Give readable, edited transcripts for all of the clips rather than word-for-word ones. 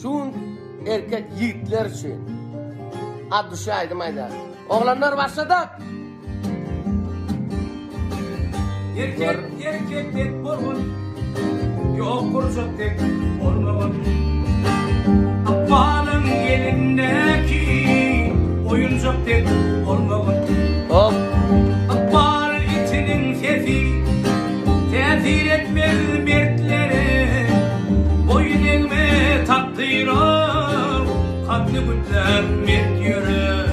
Şun erkek yiğitler için. Adı şu aydım ayda. Oğlanlar başladı. Erkek tek borgun, yok kurcak tek olmalı. Abbalın elindeki oyuncak tek olmalı. Hop. Abbal itinin sesi tesir etmez mertlere. Boyun elme takdira, kadri gütler mert yürü.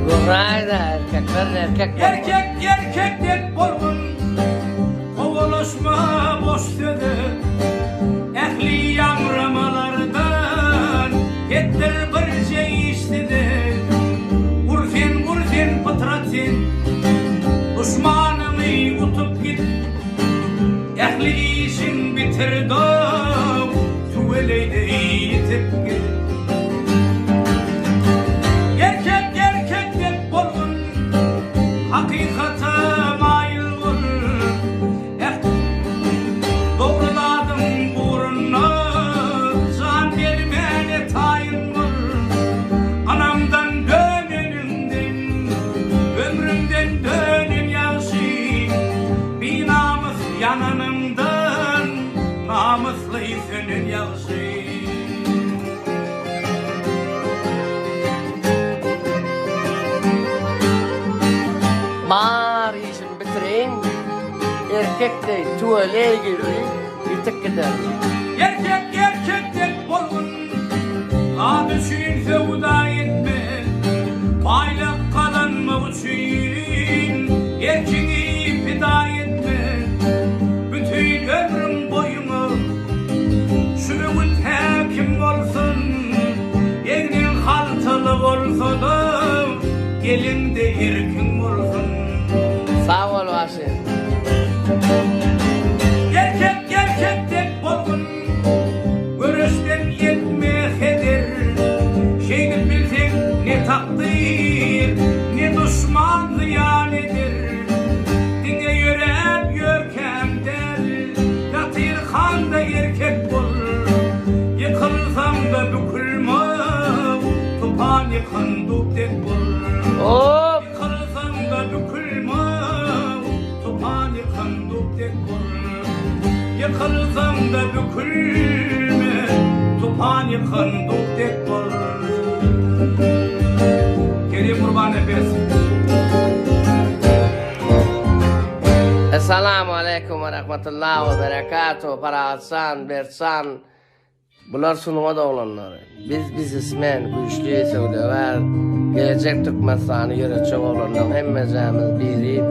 Gurrayda erkekler. Erkek tek borgun, kovalaşma boş söze. Ehli yamramalardan yettir bir şey istedi. Vurfen pıtratsen, düşmanımı utup git. Ehli işin bitirdim, tüveleydi yitip git. Erkek tek borgun, hakikata mail vur. Doğruladım burunla, can vermene tayin vur. Anamdan dönenimden, ömrümden dönün yaşı. Bir namus yananımdan, namuslu sönün yaşı. Mar işin bitirin. Erkek de tuvaleye giriyor. Yitik gider. Erkek tek borgun, adışın sevda etme. Bayrak kazanmak için erkeği feda etme. Bütün ömrüm boyunu şu ümit hakim olsun. Evinin haltalı olsa da elinde erkin olsun. Sağ ol Vaşin. Erkek tek borgun, görüşten yetme heder. Şeyini bilsen ne takdir, ne düşman ziyan eder. Dine yürep görkem der, yatır kan da erkek bol. Yıkılsam da bükülme, topan yıkındık tek bol. Hop. Yıkılsam da bükülme, topan yıkındık tek bol. Yıkılsam da bükülme, topan yıkındık tek bol. Kerim kurban efendim. Esselamu aleyküm ve rahmetullahi ve berekatuhu. Para atsan, versan. Bunlar sunuma da olanları. Biz ismen, güçlü söylever. Gelecek Türkmenistan'ı yönetecek olanlar. Hem mezemiz biri.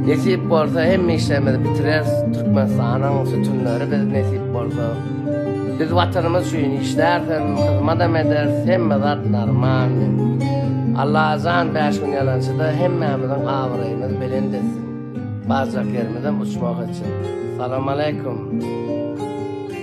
Nesip olsa hem işlerimizi bitirir. Türkmenistan'ın sütunları biz nesip olsa. Biz vatanımız için işlersen, hizmetem ederiz. Hem mezat normal. Allah azan 5 gün yalancıda hemmemizin ağırayımız bilindesin. Bazı yerimizden uçmak için. Selamun aleyküm.